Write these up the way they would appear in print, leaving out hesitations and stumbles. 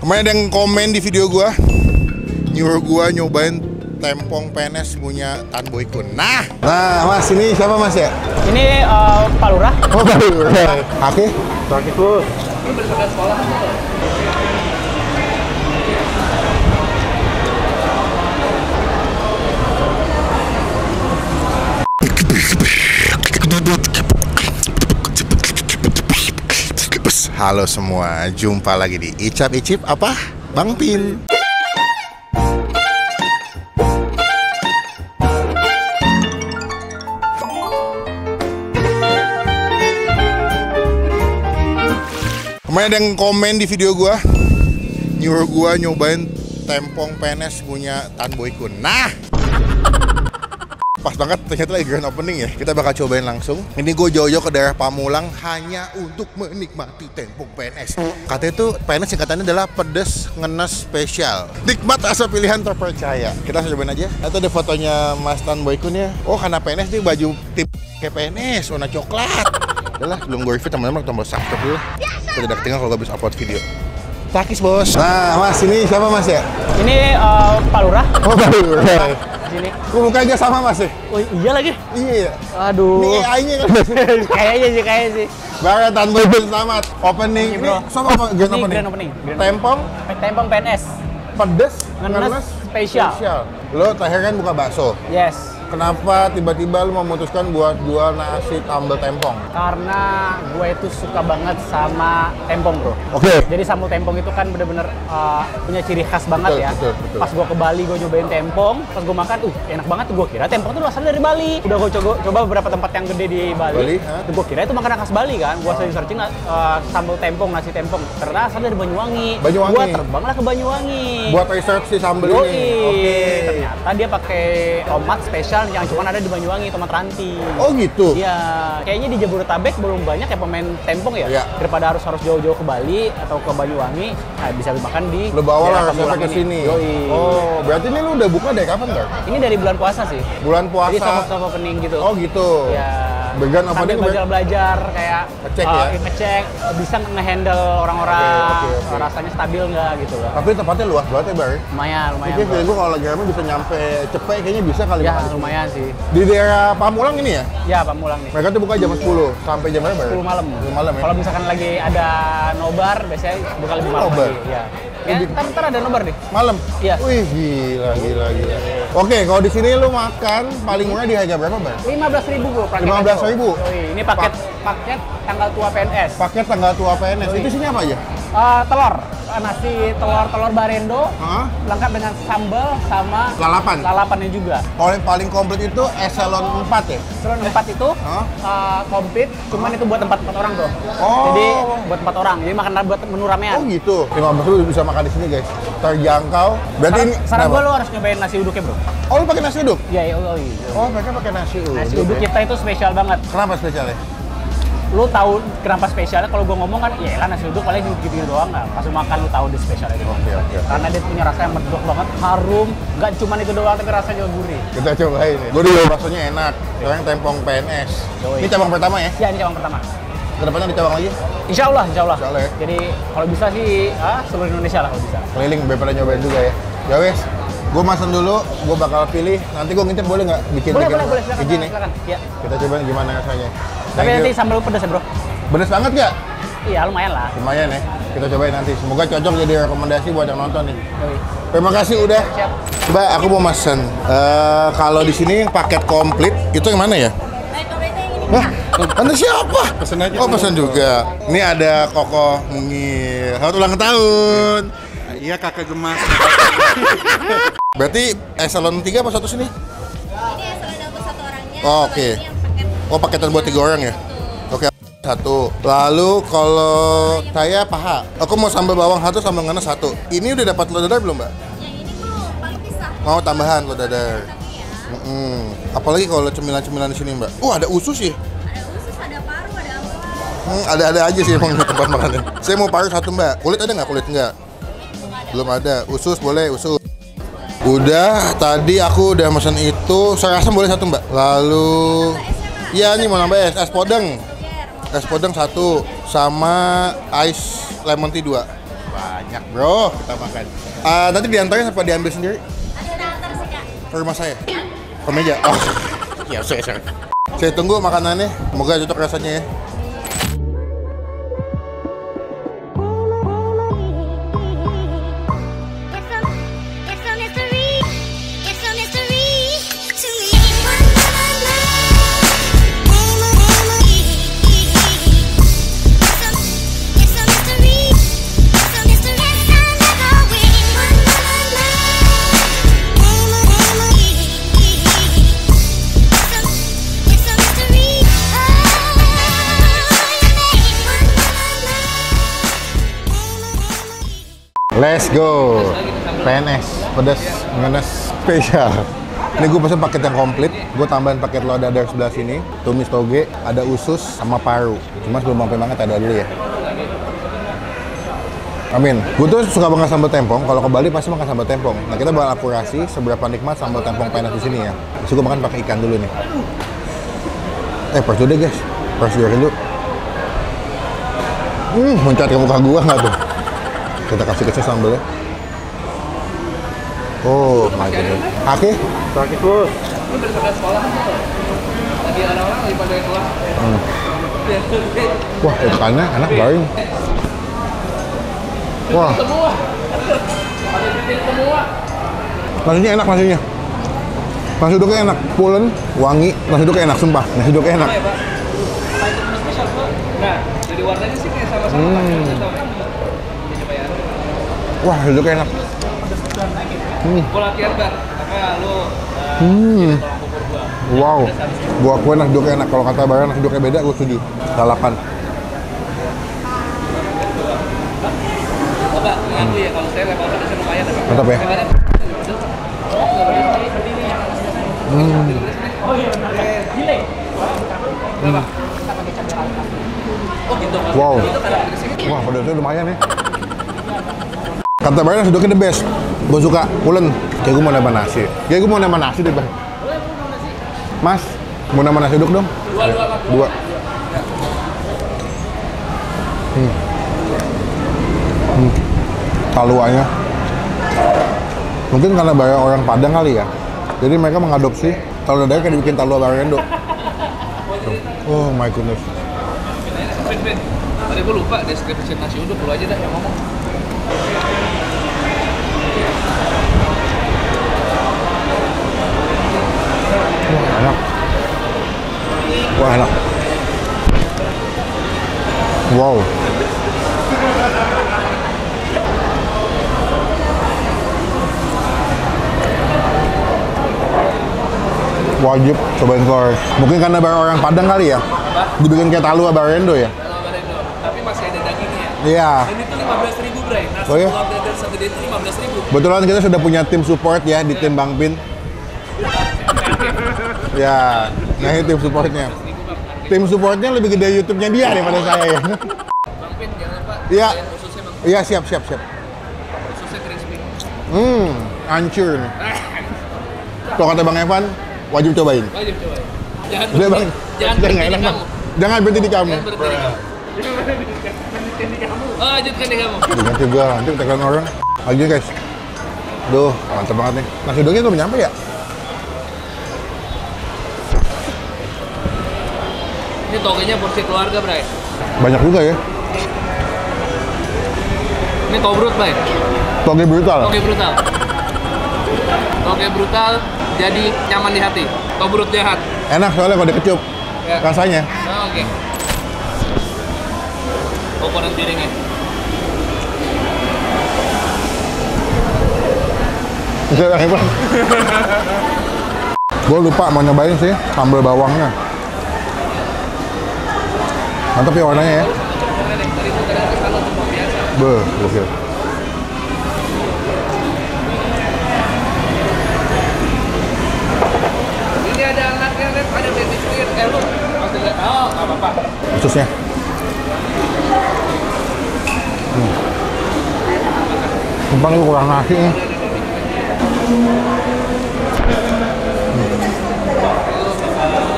Kemarin ada yang komen di video gua, nyuruh gua nyobain tempong PNS punya Tan Boy Kun. Nah Mas, ini siapa Mas ya? Ini Pak Lurah. Oh, Pak Lurah. Oke. Sakit bos. Ini berdasarkan sekolah. Halo semua, jumpa lagi di Icap Icip apa? Bang Pin. Kemarin ada yang komen di video gua, nyuruh gua nyobain tempong PNS punya Tan Boy Kun. Nah, pas banget ternyata lagi grand opening ya. Kita bakal cobain langsung. Ini gue jauh-jauh ke daerah Pamulang hanya untuk menikmati tempong PNS. Katanya tuh PNS singkatannya adalah pedes ngenes spesial. Nikmat rasa pilihan terpercaya. Kita cobain aja. Itu ada fotonya Mas Tan Boy Kun ya. Oh, karena PNS nih baju tip kayak PNS warna coklat. Udah lah, belum gue review teman-teman, tombol subscribe dulu. Kita udah ketinggalan kalau gue habis upload video. Takis bos. Nah Mas, ini siapa Mas ya? Ini Pak Lurah. Oh, Pak Lurah. Sini. Kok mukanya sama Mas ya? Oh iya lagi. Iya. Aduh. Ini AI-nya kan? Kayaknya sih. Baru Tan Boy Kun selamat. Opening. Ini, Ini bro. sama apa? Grand opening. Tempong, Tempong PNS. pedes, Ngenes spesial. Lo terakhir kan buka bakso. Yes. Kenapa tiba-tiba lo memutuskan buat jual nasi sambal tempong? Karena gue itu suka banget sama tempong, bro. Oke. Jadi sambal tempong itu kan bener-bener punya ciri khas banget Betul, ya. betul. Pas gue ke Bali, gue nyobain tempong. Pas gue makan, enak banget. Gue kira tempong itu asalnya dari Bali. Udah gue coba beberapa tempat yang gede di Bali. Gue kira itu makanan khas Bali kan. Gue searching sambal tempong, nasi tempong. Ternyata asalnya dari Banyuwangi. Gue terbanglah ke Banyuwangi. Buat research si sambal ini. Oke. Ternyata dia pakai tomat spesial yang cuma ada di Banyuwangi, tomat ranti. Oh gitu? Iya, kayaknya di Jabodetabek belum banyak ya pemain tempong ya. Iya. Daripada harus jauh-jauh ke Bali atau ke Banyuwangi, bisa makan di. Lo bawa lah daerah sampai ke sini. Yoi. Oh, berarti ini lo udah buka dari kapan Bang? Ini dari bulan puasa sih. Bulan puasa. Jadi soft opening gitu. Oh gitu. Ya. Began apa sambil belajar kayak ngecek ya? Ngecek bisa nge-handle orang-orang. Oke. Rasanya stabil nggak gitu loh. Tapi tempatnya luas banget ya Bar? Lumayan. Oke, gue kalau lagi rame bisa nyampe Cepek kayaknya bisa kali Ya, makan di sini. lumayan sih. Di daerah Pamulang ini ya? Ya, Pamulang nih. Mereka tuh buka jam 10 sampai jam berapa? 10 malam. 10 malam ya. Kalau misalkan lagi ada nobar, biasanya buka lebih malam Nobar? lagi. Ya. Ya, ntar ada nobar deh. Malam? Iya. Wih, gila. Oke, kalau di sini lu makan paling murah di harga berapa, Bang? 15.000 bro. 15.000? Ini paket tanggal tua PNS. Paket tanggal tua PNS. Itu isinya apa aja? Telur, nasi telur barendo, lengkap dengan sambal sama lalapannya juga. Kalau yang paling komplit itu eselon 4 ya? Eselon 4 itu komplit, cuman itu buat tempat orang bro. Oh. Jadi buat 4 orang, jadi makan buat menu ramean. Oh gitu. 15.000 bisa makan di sini guys. Terjangkau. Berarti ini saran gue lo harus nyobain nasi uduknya bro. Oh lu pakai nasi uduk? Iya. Oh mereka pakai nasi uduk. Nasi uduk kita itu spesial banget. Kenapa spesialnya? Lu tahu kenapa spesialnya? Kalau gue ngomong kan, iya lah nasi uduk paling gitu doang nggak. Pas lu makan lu tahu di spesialnya itu. Oke. Karena dia punya rasa yang medok banget, harum, nggak cuma itu doang tapi rasanya juga gurih. Kita cobain ya. Gue dulu baksonya enak. Sekarang tempong PNS. Ini cabang pertama ya? Ya ini cabang pertama. Kedepannya di cabang lagi? Insya Allah. Insya Allah ya. Jadi kalau bisa sih seluruh Indonesia lah kalau bisa. Keliling daripada nyobain juga ya. Ya wes. Gue masan dulu, gue bakal pilih. Nanti gue ngintip boleh nggak bikin Boleh, silakan. izin nih. Silakan. Ya. Kita cobain gimana rasanya. Tapi nanti sambal pedas ya bro. Pedas banget nggak? Iya lumayan lah. Lumayan ya. Kita cobain nanti. Semoga cocok jadi rekomendasi buat yang nonton nih. Yoi. Terima kasih udah. Siap. Coba aku mau pesan. Kalau di sini paket komplit itu yang mana ya? Wah, Anda siapa? Pesen aja. Oh, pesan juga. Ini ada Koko Mungil. Selamat ulang tahun. Iya kakak gemas. Berarti eselon 3 apa satu sini? Ini eselon untuk satu orangnya. Oh, oke. Ini yang paket. Oh, paketan buat 3 orang ya? Oke, satu. Lalu kalau saya paha, aku mau sambal bawang satu, sambal ngenes satu. Ini udah dapat telur dadar belum, Mbak? Yang ini belum, paling pisah. Mau tambahan telur dadar. Ya. Apalagi kalau cemilan-cemilan di sini, Mbak. Ada usus ya? Ada usus, ada paru, ada ampela. Ada aja sih emang di tempat makannya. Saya mau paru satu, Mbak. Kulit ada nggak? Kulit nggak? Belum ada. Usus boleh, usus. Udah, tadi aku udah pesan itu. Saya rasa boleh satu, Mbak. Lalu iya nih mau nambah es podeng. Es podeng satu sama ice lemon tea 2. banyak bro, kita makan. Nanti diantarin apa diambil sendiri? Ada antar sih kak. Ke rumah saya? Ke meja? Oh, ya saya. Saya tunggu makanannya, semoga cocok rasanya ya. Let's go. PNS, pedas, ngenes, spesial. Ini gue pesen paket yang komplit. Gue tambahin paket lo dadar sebelah sini, tumis toge, ada usus sama paru. Cuma sebelum mampir banget ada dulu ya. Amin. Gue tuh suka banget sambal tempong. Kalau ke Bali pasti makan sambal tempong. Nah kita bakal akurasi seberapa nikmat sambal tempong PNS di sini ya. Terus gue makan pakai ikan dulu nih. Press dulu deh guys. Press dulu. Muncat ke muka gua nggak tuh? Kita kasih kecil sambalnya. Oh, my God. Oke. Sakit bos. Lu daripada sekolah tadi orang-orang lagi pada kelas. Wah, ikannya enak garing. Wah. Semua. Semua. Nasinya enak nasinya. Nasi uduknya enak, pulen, wangi. Nasi uduknya enak, sumpah. Nasi uduknya enak. Nah, jadi warnanya sih kayak sama-sama. Wah, nasi uduknya enak. Gua latihan Bang. Maka lu Wow. Gua akuin nasi uduknya enak. Kalau kata Baran nasi uduknya beda, gua setuju. Galakan. Coba ngaku ya kalau saya level pedasnya lumayan. Mantap ya. Oh gitu. Wow. Wah, pedasnya lumayan ya. Kata Baran nasi uduknya the best. Gue suka pulen. Kayak gue mau nambah nasi. Kayak gue mau nambah nasi deh, Bang. Mas, mau nambah nasi uduk dong? Dua. Taluanya. Mungkin karena banyak orang Padang kali ya. Jadi mereka mengadopsi talu dadar kayak dibikin talua Barendo. Oh my goodness. Ben. Tadi gua lupa deskripsi nasi uduk, lu aja dah yang ngomong. Wah, enak. Wah, enak. Wow. Wajib cobain keluar. Mungkin karena barang orang Padang kali ya. Dibikin kayak talua Barendo ya. Kalau Barendo, tapi masih ada dagingnya. Iya. Ini tuh 15.000, Bray. Nasi Oh, iya? telur dadar segede itu 15.000. Betulan kita sudah punya tim support ya di tim Bang Pin. Ya, nah ini tim supportnya. Tim supportnya lebih gede YouTube-nya dia daripada saya ya. Bang Pin, jangan lupa. Iya. Khususnya Bang. Iya, siap. Khususnya crispy. Hancur nih. Kalau kata Bang Evan, wajib cobain. Wajib coba. Jangan Udah, Bang. Jangan Udah, berhenti nggak di enak, kamu. Bang. Jangan berhenti di kamu. Jangan berhenti di kamu. Oh, lanjutkan di kamu. Ganti gua, nanti tekan orang. Lagi guys. Duh, mantap banget nih. Nasi uduknya belum nyampe ya? Ini togenya porsi keluarga, Bray. Banyak juga ya. Ini tobrut, Bray. Toge brutal. Toge brutal. Toge brutal jadi nyaman di hati. Tobrut jahat. Enak soalnya kalau dikecup. Ya. Rasanya. Oh, oke. Ukuran piringnya. Bisa yang hebat. Gue lupa mau nyobain sih sambal bawangnya. Mantap ya warnanya ya. Beuh, gokil. Ini ada anaknya, ada baby squid. Lu masih lihat? Oh, nggak apa-apa. Ususnya. Sumpah lu kurang nasi nih.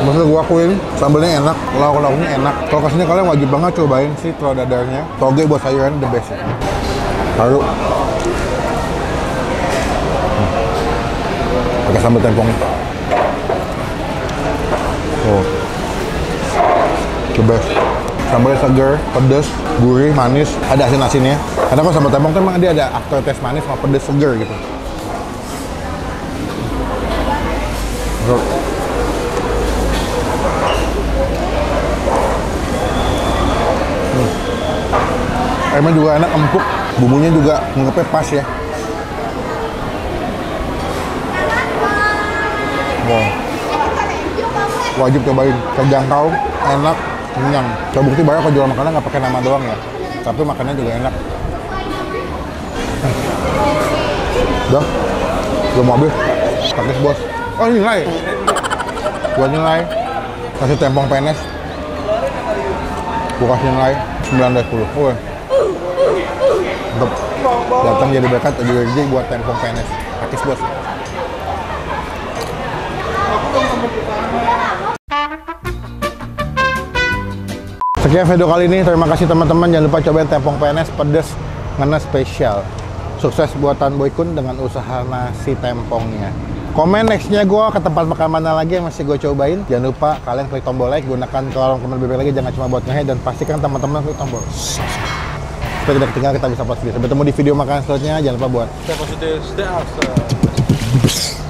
Maksudnya gua akuin sambalnya enak, lauk-lauknya enak. Kalau kesini kalian wajib banget cobain sih telur dadarnya. Toge buat sayuran the best. Lalu pakai sambal tempongnya. Oh, the best. Sambalnya segar, pedas, gurih, manis, ada asin-asinnya. Karena kalau sambal tempong tuh emang dia ada aftertaste manis sama pedas segar gitu. Ayamnya juga enak, empuk, bumbunya juga ngepep pas ya. Wow. Wajib cobain, terjangkau, enak, kenyang. Terbukti banyak kalau jual makanan nggak pakai nama doang ya, tapi makannya juga enak. Udah, belum habis, pakis bos. Oh nilai, buat nilai, kasih tempong penes. Gue kasih nilai 9 dari 10. Woi. Mantap. Datang jadi berkat aja buat tempong penes. Pakis bos. Sekian video kali ini, terima kasih teman-teman. Jangan lupa cobain tempong penes pedas ngena spesial. Sukses buatan Boy Kun dengan usaha nasi tempongnya. Komen nextnya gue ke tempat makan mana lagi yang masih gue cobain. Jangan lupa kalian klik tombol like, gunakan kolom komen bebek lagi, jangan cuma buat ngehe, dan pastikan teman-teman klik tombol supaya tidak ketinggalan kita bisa post video. Sampai ketemu di video makanan selanjutnya. Jangan lupa buat Stay positive, stay awesome.